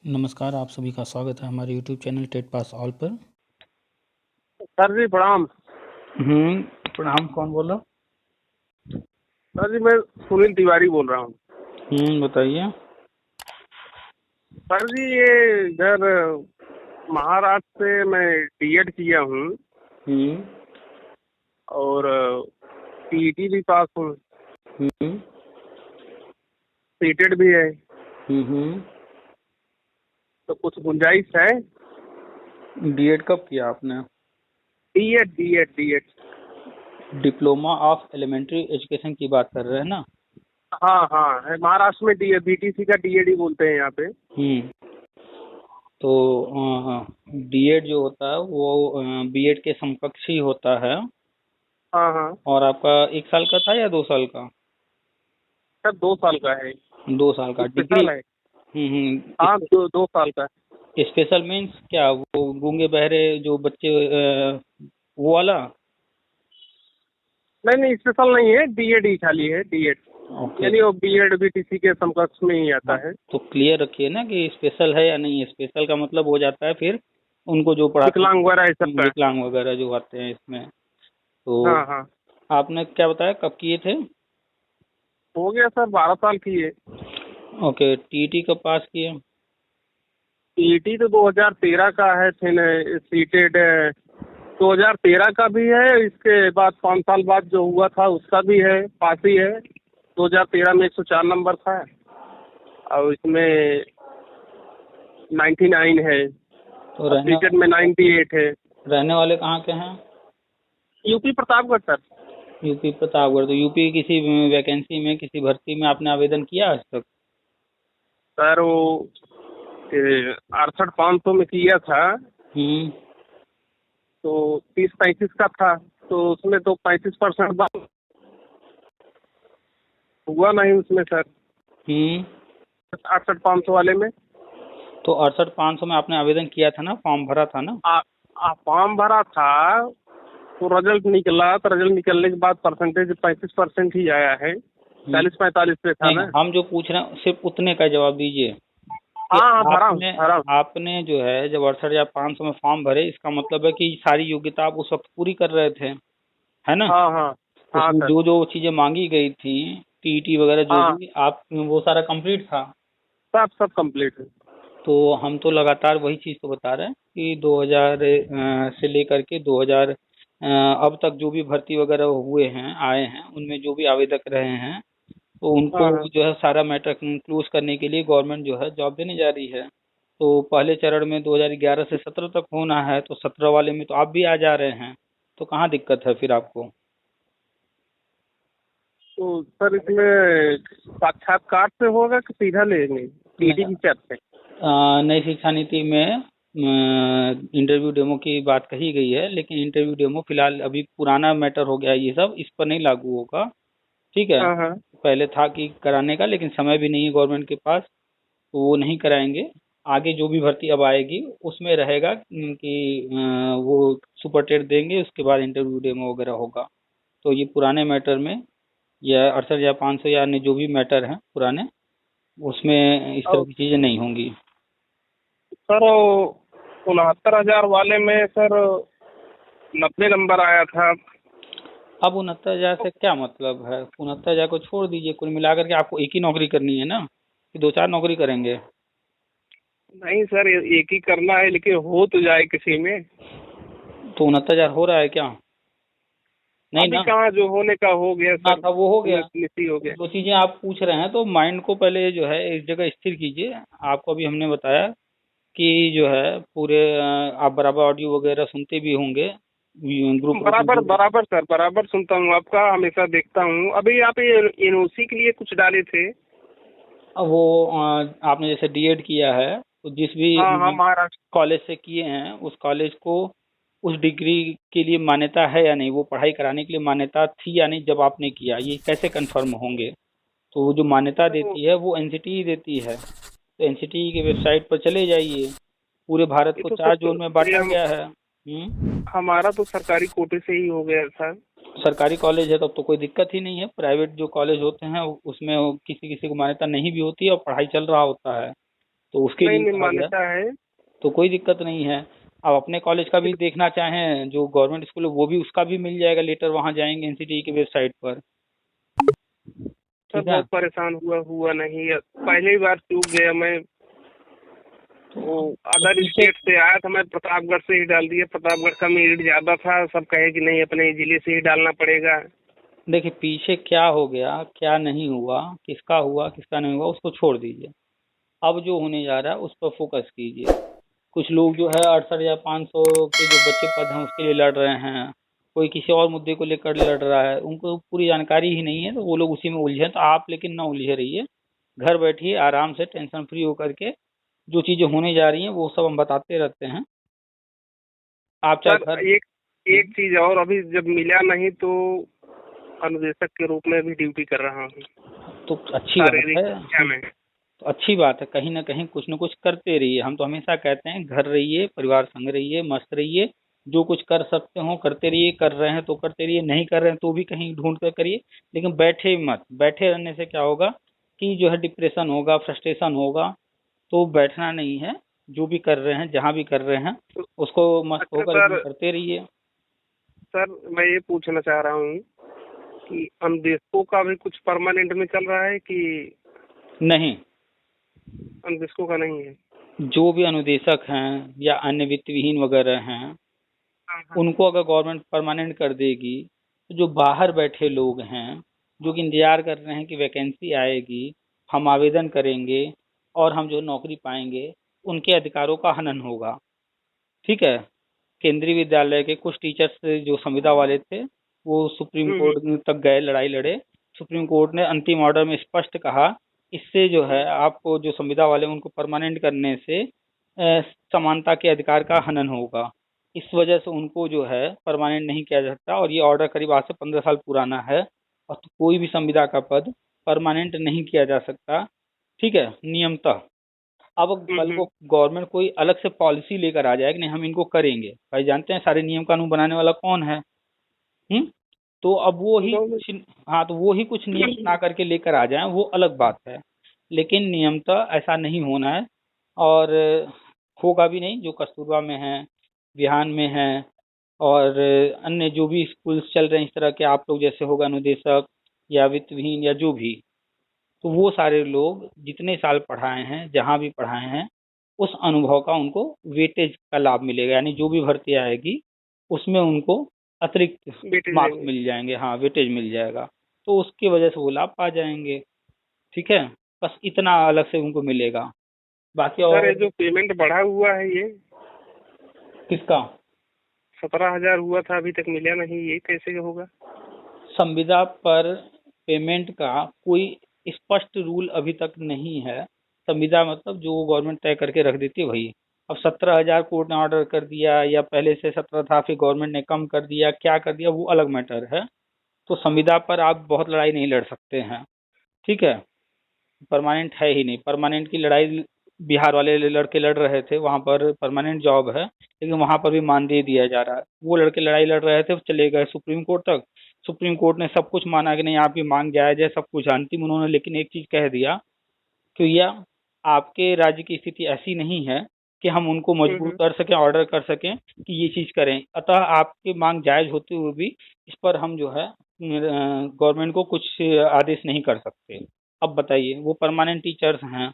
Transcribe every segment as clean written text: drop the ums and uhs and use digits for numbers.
नमस्कार, आप सभी का स्वागत है हमारे YouTube channel TET pass all पर। सर जी प्रणाम। प्रणाम। कौन बोला? सर जी मैं सुनील तिवारी बोल रहा हूँ। बताइए। सर जी ये इधर महाराष्ट्र से मैं डीएड किया हूँ हम्म और सीईटी भी पास हूँ, हम्म सीटेड भी है। हम्म तो कुछ गुंजाइश है? डीएड कब किया आपने? D Ed D Ed D Ed. Diploma of elementary education की बात कर रहे हैं ना? हाँ हाँ है, महाराष्ट्र में डी बीटीसी का डीएड ही बोलते हैं यहाँ पे। तो डीएड जो होता है वो बीएड के समकक्ष ही होता है। हाँ हाँ और आपका 1 साल का था या 2 साल का? सर 2 साल का है। 2 साल का डिग्री। स्पेशल है। हाँ दो साल का है। स्पेशल मीन्स क्या, वो गूंगे बहरे जो बच्चे वो वाला? नहीं नहीं स्पेशल नहीं है, डीएड ही खाली है, डीएड। ओके। यानी वो बीएड बीटीसी के समकक्ष में ही आता हाँ, है। तो क्लियर रखिए ना कि स्पेशल है या नहीं है। स्पेशल का मतलब हो जाता है फिर उनको जो पढ़ाते विकलांग वगैरह ये सब हैं, का। विकलांग वगैरह जो आते हैं इसमें। तो हाँ हाँ आपने क्या बताया, कब किए थे? हो गया सर, 12 साल की है। ओके, टीईटी कब पास किए? सीईटी तो 2013 का है, फिर सीटेड 2013 का भी है। इसके बाद 5 साल बाद जो हुआ था उसका भी है, पास ही है। 2013 में 104 नंबर था और इसमें 99 है तो और सीटेड में 98 है। रहने वाले कहाँ के हैं? UP Pratapgarh sir. UP Pratapgarh. तो यूपी किसी वैकेंसी में, किसी भर्ती में आपने आवेदन किया आज तक? सर वो 68-500 में किया था, हम्म तो 30-35 का था, तो उसमें तो 35% हुआ नहीं उसमें सर, हम्म 68-500 वाले में। तो 68,500 में आपने आवेदन किया था ना, फॉर्म भरा था ना? फॉर्म भरा था तो रिजल्ट निकला, तो रिजल्ट निकलने के बाद परसेंटेज 35% ही आया है। 40-45 पे था नहीं, ना। हम जो पूछ रहे हैं सिर्फ उतने का जवाब दीजिए कि हाँ हाँ भरा हूँ आपने भरा हूँ। आपने जो है जब 68,500 में फॉर्म भरे, इसका मतलब है कि सारी योग्यता आप उस वक्त पूरी कर रहे थे, है ना? हाँ हाँ हाँ उसमें सर। जो जो चीजें मांगी गई थी, टीईटी वगैरह जो हाँ भी, आप वो सारा कंप्लीट था। सब सब कंप्लीट है। तो हम तो लगातार वही चीज तो बता रहे हैं कि 2000 से लेकर के 2000 अब तक जो भी भर्ती वगैरह हुए हैं, आए हैं, उनमें जो भी आवेदक रहे हैं, तो उनको हाँ हाँ जो है सारा मैटर कंक्लूज करने के लिए गवर्नमेंट जो है जॉब देने जा रही है। तो पहले चरण में 2011 से 17 तक होना है, तो 17 वाले में तो आप भी आ जा रहे हैं। तो कहाँ दिक्कत है फिर आपको? तो सर इसमें साक्षात्कार से होगा कि सीधा लेंगे टीडी नहीं, टीचर से? नई शिक्षा नीति में इंटरव्यू डेमो की बात कही गई है, लेकिन इंटरव्यू डेमो फिलहाल अभी पुराना मैटर हो गया है, ये सब इस पर नहीं लागू होगा। ठीक है। हाँ हाँ पहले था कि कराने का, लेकिन समय भी नहीं है गवर्नमेंट के पास, तो वो नहीं कराएंगे। आगे जो भी भर्ती अब आएगी उसमें रहेगा कि वो सुपर टेट देंगे, उसके बाद इंटरव्यू डेमो वगैरह होगा। तो ये पुराने मैटर में, या 68,500 या अन्य जो भी मैटर हैं पुराने, उसमें इस तरह और की चीज़ें नहीं होंगी। सर 69,000 वाले में सर 90 नंबर आया था। अब 69,000 से क्या मतलब है? 69,000 को छोड़ दीजिए, कुल मिलाकर के आपको एक ही नौकरी करनी है ना, कि 2-4 नौकरी करेंगे? नहीं सर एक ही करना है, लेकिन हो तो जाए किसी में। तो 69,000 हो रहा है क्या? नहीं अभी ना? कहाँ, जो होने का हो गया ना सर, था वो हो गया। उन्नीस ही हो गया। जो चीज़ें आप पूछ रहे हैं, तो माइंड को पहले जो है एक जगह स्थिर कीजिए। आपको अभी हमने बताया कि जो है पूरे आप बराबर ऑडियो वगैरह सुनते भी होंगे, ग्रुप ग्रुप में बराबर जो। बराबर सर, बराबर सुनता हूँ आपका, हमेशा देखता हूँ। अभी आप ये एनओसी के लिए कुछ डाले थे? अब वो आपने जैसे डीएड किया है, तो जिस हाँ हाँ भी महाराष्ट्र। कॉलेज से किए हैं, उस कॉलेज को उस डिग्री के लिए मान्यता है या नहीं, वो पढ़ाई कराने के लिए मान्यता थी या नहीं जब आपने किया, ये कैसे कंफर्म होंगे? तो वो जो मान्यता तो देती है वो एनसीटी ही देती है। तो एनसीटी की वेबसाइट पर चले जाइए। पूरे भारत ये को तो 4 सर जोन में ये बांटा गया है। हमारा तो सरकारी कोटे से ही हो गया सर। सरकारी कॉलेज है तब तो कोई दिक्कत ही नहीं है। प्राइवेट जो कॉलेज होते हैं उसमें किसी किसी को मान्यता नहीं भी होती है और पढ़ाई चल रहा होता है। तो उसके नहीं लिए नहीं, कहा गया। मान्यता है। तो कोई दिक्कत नहीं है। आप अपने कॉलेज का भी देखना चाहें, जो गवर्नमेंट स्कूल है वो भी, उसका भी मिल जाएगा लेटर, वहाँ जाएंगे एनसीटीई की वेबसाइट पर। सर ठीक है। बहुत परेशान हुआ नहीं है, पहली बार चूक गया मैं। वो तो अदर पीछे, स्टेट से आया था, मैं प्रतापगढ़ से ही डाल दिया। प्रतापगढ़ का मेरिट ज्यादा था, सब कहे कि नहीं अपने जिले से ही डालना पड़ेगा। देखिए पीछे क्या हो गया, क्या नहीं हुआ, किसका हुआ किसका नहीं हुआ उसको छोड़ दीजिए। अब जो होने जा रहा है उस पर फोकस कीजिए। कुछ लोग जो है 68 या 500 के जो बच्चे पद हैं उसके लिए लड़ रहे हैं, कोई किसी और मुद्दे को लेकर लड़ रहा है, उनको पूरी जानकारी ही नहीं है, तो वो लोग उसी में उलझे हैं। तो आप लेकिन ना उलझे रहिए, घर बैठिए आराम से टेंशन फ्री होकर के। जो चीज़ें होने जा रही हैं वो सब हम बताते रहते हैं। आप चाहे सर घर। एक एक चीज और, अभी जब मिला नहीं तो अनुदेशक के रूप में भी ड्यूटी कर रहा हूँ, तो अच्छी बात शारीरिक है। शिक्षा में। तो अच्छी बात है, कहीं ना कहीं कुछ न कुछ करते रहिए। हम तो हमेशा कहते हैं घर रहिए, परिवार संग रहिए, मस्त रहिए, जो कुछ कर सकते हो करते रहिए, कर रहे हैं तो करते रहिए, नहीं कर रहे हैं तो भी कहीं ढूंढ कर करिए। लेकिन बैठे मत, बैठे रहने से क्या होगा कि जो है डिप्रेशन होगा, फ्रस्ट्रेशन होगा। तो बैठना नहीं है, जो भी कर रहे हैं जहाँ भी कर रहे हैं तो उसको मस्त अच्छा होकर एकदम सर, करते रहिए। सर मैं ये पूछना चाह रहा हूँ कि अनुदेशकों का भी कुछ परमानेंट में चल रहा है कि नहीं, अनुदेशकों का नहीं है? जो भी अनुदेशक हैं या अन्य वित्त विहीन वगैरह हैं, हाँ हाँ। उनको अगर गवर्नमेंट परमानेंट कर देगी तो जो बाहर बैठे लोग हैं, जो कि इंतजार कर रहे हैं कि वैकेंसी आएगी, हम आवेदन करेंगे और हम जो नौकरी पाएंगे, उनके अधिकारों का हनन होगा। ठीक है। केंद्रीय विद्यालय के कुछ टीचर्स जो संविदा वाले थे, वो सुप्रीम हम्म कोर्ट तक गए, लड़ाई लड़े। सुप्रीम कोर्ट ने अंतिम ऑर्डर में स्पष्ट कहा, इससे जो है आपको जो संविदा वाले हैं, उनको परमानेंट करने से समानता के अधिकार का हनन होगा। इस वजह से उनको जो है परमानेंट नहीं किया जा सकता, और ये ऑर्डर करीब आज से 15 साल पुराना है। और तो कोई भी संविदा का पद परमानेंट नहीं किया जा सकता। ठीक है, नियमतः। अब कल हम्म। को गवर्नमेंट कोई अलग से पॉलिसी लेकर आ जाए कि नहीं हम इनको करेंगे, भाई जानते हैं सारे नियम कानून बनाने वाला कौन है। हम्म। तो अब वो ही गवर्नमेंट। कुछ, हाँ तो वो ही कुछ नियम बना करके लेकर आ जाएं, वो अलग बात है। लेकिन नियमतः ऐसा नहीं होना है। और होगा भी नहीं। जो कस्तूरबा में है, बिहान में है, और अन्य जो भी स्कूल्स चल रहे हैं इस तरह के, आप लोग जैसे होगा अनुदेशक या वित्त विहीन या जो भी, तो वो सारे लोग जितने साल पढ़ाए हैं, जहाँ भी पढ़ाए हैं, उस अनुभव का उनको वेटेज का लाभ मिलेगा। यानी जो भी भर्ती आएगी उसमें उनको अतिरिक्त बेटे मार्क्स देंगे। मिल जाएंगे, हाँ वेटेज मिल जाएगा। तो उसकी वजह से वो लाभ पा जाएंगे। ठीक है। बस इतना अलग से उनको मिलेगा, बाकी सर ये और। जो पेमेंट बढ़ा हुआ है, ये किसका? 17,000 हुआ था, अभी तक मिला नहीं, ये कैसे होगा? संविदा पर पेमेंट का कोई स्पष्ट रूल अभी तक नहीं है। संविदा मतलब जो गवर्नमेंट तय करके रख देती है वही। अब 17,000 कोर्ट ने ऑर्डर कर दिया, या पहले से 17 था फिर गवर्नमेंट ने कम कर दिया, क्या कर दिया वो अलग मैटर है। तो संविदा पर आप बहुत लड़ाई नहीं लड़ सकते हैं। ठीक है। परमानेंट है ही नहीं। परमानेंट की लड़ाई बिहार वाले लड़के लड़ रहे थे, वहां पर परमानेंट जॉब है, लेकिन वहां पर भी मानदेय दिया जा रहा है। वो लड़के लड़ाई लड़ रहे थे, चले गए सुप्रीम कोर्ट तक। सुप्रीम कोर्ट ने सब कुछ माना कि नहीं आपकी मांग जायज है, सब कुछ। अंतिम उन्होंने लेकिन एक चीज कह दिया कि यह आपके राज्य की स्थिति ऐसी नहीं है कि हम उनको मजबूर हम्म। कर सकें, ऑर्डर कर सकें कि ये चीज करें, अतः आपकी मांग जायज होते हुए भी इस पर हम जो है गवर्नमेंट को कुछ आदेश नहीं कर सकते। अब बताइए, वो परमानेंट टीचर्स हैं,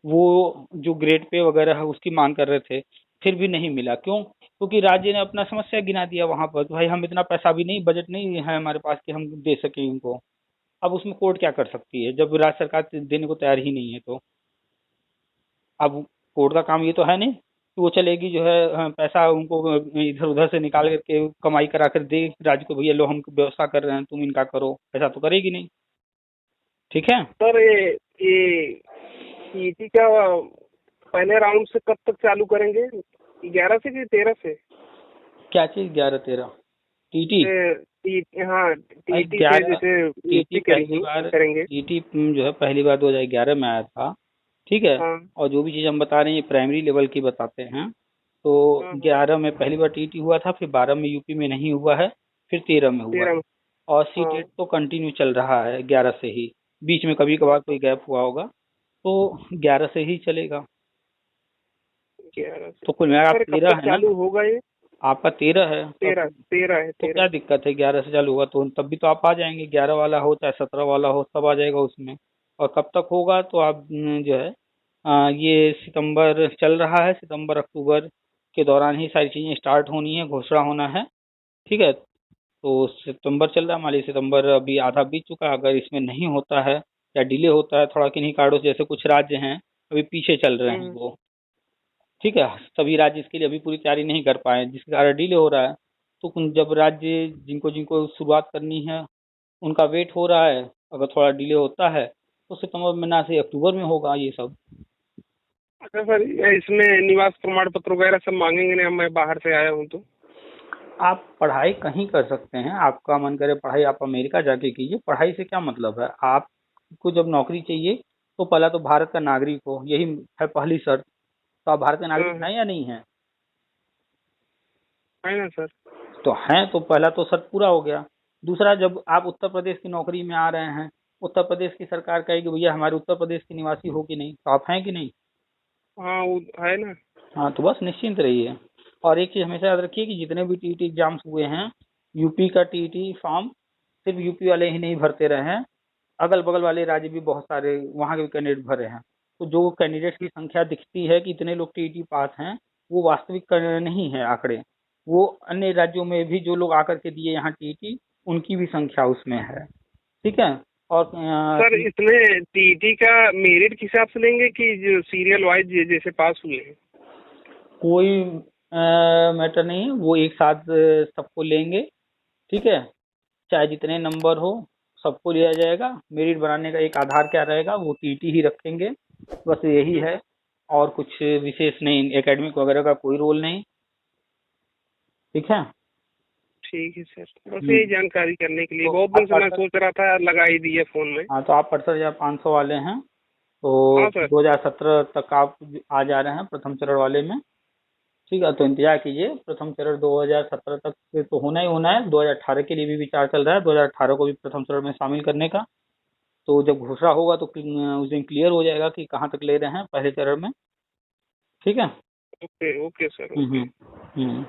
वो जो ग्रेड पे वगैरह है उसकी मांग कर रहे थे, फिर भी नहीं मिला। क्यों? क्योंकि राज्य ने अपना समस्या गिना दिया वहां पर, तो भाई हम इतना पैसा भी नहीं, बजट नहीं है हमारे पास कि हम दे सकें इनको। अब उसमें कोर्ट क्या कर सकती है जब राज्य सरकार देने को तैयार ही नहीं है? तो अब कोर्ट का काम ये तो है नहीं कि वो चलेगी जो है पैसा उनको इधर उधर से निकाल करके कमाई करा कर दे राज्य को, भैया लो हम व्यवस्था कर रहे हैं तुम इनका करो। ऐसा तो करेगी नहीं। ठीक है। सर ये सीईटी का पहले राउंड से कब तक चालू करेंगे? 11 से कि 13 से? क्या चीज 11-13? टीटी? हाँ, भाई टीटी से 11 जैसे टीटी नियुक्ति पहली बार, करेंगे। टीटी जो है पहली बार 2011 में आया था। ठीक है। हाँ और जो भी चीज़ हम बता रहे हैं ये प्राइमरी लेवल की बताते हैं। तो हाँ हाँ। 11 में पहली बार टीटी हुआ था, फिर 12 में यूपी में नहीं हुआ है, फिर 13 में हुआ 13 है। में। और हाँ। सीटेट तो कंटिन्यू चल रहा है 11 से ही। बीच में कभी कभार कोई गैप हुआ होगा, तो 11 से ही चलेगा। 11 से। तो कुल मिला सर कब 13 तक है ना, चालू होगा ये? आपका 13 है। 13 है, तो 13। क्या दिक्कत है, 11 से चालू होगा तो तब भी तो आप आ जाएंगे, 11 वाला हो चाहे 17 वाला हो सब आ जाएगा उसमें। और कब तक होगा तो आप जो है ये सितंबर चल रहा है, सितंबर अक्टूबर के दौरान ही सारी चीज़ें स्टार्ट होनी है, घोषणा होना है। ठीक है, तो सितंबर चल रहा है, मान लीजिए सितंबर अभी आधा बीत चुका है, अगर इसमें नहीं होता है या डिले होता है थोड़ा किन्हीं कारणों से, जैसे कुछ राज्य हैं अभी पीछे चल रहे हैं हम्म। वो, ठीक है, सभी राज्य इसके लिए अभी पूरी तैयारी नहीं कर पाए जिसके कारण डिले हो रहा है। तो जब राज्य जिनको जिनको शुरुआत करनी है उनका वेट हो रहा है, अगर थोड़ा डिले होता है तो सितंबर महीना से अक्टूबर में होगा ये सब। अच्छा सर, इसमें निवास प्रमाण पत्र वगैरह सब मांगेंगे ना, मैं बाहर से आया हूँ तो? आप पढ़ाई कहीं कर सकते हैं, आपका मन करे पढ़ाई आप अमेरिका जाके कीजिए, पढ़ाई से क्या मतलब है। आपको जब नौकरी चाहिए तो पहला तो भारत का नागरिक हो, यही है पहली शर्त। तो आप भारत के हाँ नागरिक हाँ, हैं या नहीं हैं? है ना सर। तो हैं तो पहला तो शर्त पूरा हो गया। दूसरा, जब आप उत्तर प्रदेश की नौकरी में आ रहे हैं, उत्तर प्रदेश की सरकार कहेगी भैया हमारे उत्तर प्रदेश के निवासी हो कि नहीं, तो आप हैं कि नहीं? हाँ वो है ना। हाँ, तो बस निश्चिंत रहिए। और एक चीज़ हमेशा याद रखिए कि जितने भी टीईटी एग्जाम्स हुए हैं, यूपी का टीईटी फॉर्म सिर्फ यूपी वाले ही नहीं भरते रहे हैं, अगल बगल वाले राज्य भी बहुत सारे वहाँ के भी कैंडिडेट भरे हैं। तो जो कैंडिडेट्स की संख्या दिखती है कि इतने लोग टीईटी पास हैं, वो वास्तविक नहीं है आंकड़े। वो अन्य राज्यों में भी जो लोग आकर के दिए यहाँ टीईटी, उनकी भी संख्या उसमें है। ठीक है। और सर इसमें टीटी का मेरिट के हिसाब से लेंगे कि जो सीरियल वाइज जैसे पास हुए हैं? कोई मैटर नहीं है, वो एक साथ सबको लेंगे। ठीक है, चाहे जितने नंबर हो सबको लिया जाएगा। मेरिट बनाने का एक आधार क्या रहेगा, वो टीटी ही रखेंगे, बस यही है। और कुछ विशेष नहीं, एकेडमिक वगैरह का कोई रोल नहीं। ठीक है। ठीक है सर, बस हम्म, यही जानकारी करने के लिए तो बहुत आप दिन से मैं 68, सोच रहा था, लगा ही दिया फोन में। हाँ तो आप 68,500 वाले हैं, तो हाँ सर। 2017 तक आप आ जा रहे हैं प्रथम चरण वाले में। ठीक है, तो इंतजार कीजिए, प्रथम चरण 2017 तक से तो होना ही होना है। 2018 के लिए भी विचार चल रहा है, 2018 को भी प्रथम चरण में शामिल करने का। तो जब घोषणा होगा तो उस दिन क्लियर हो जाएगा कि कहाँ तक ले रहे हैं पहले चरण में। ठीक है। ओके ओके सर, हम्म ओके। हम्म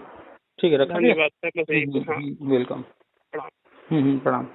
ठीक है, रखा दिया। धन्यवाद सर, बस यही हाँ। वेलकम। प्रणाम। प्रणाम।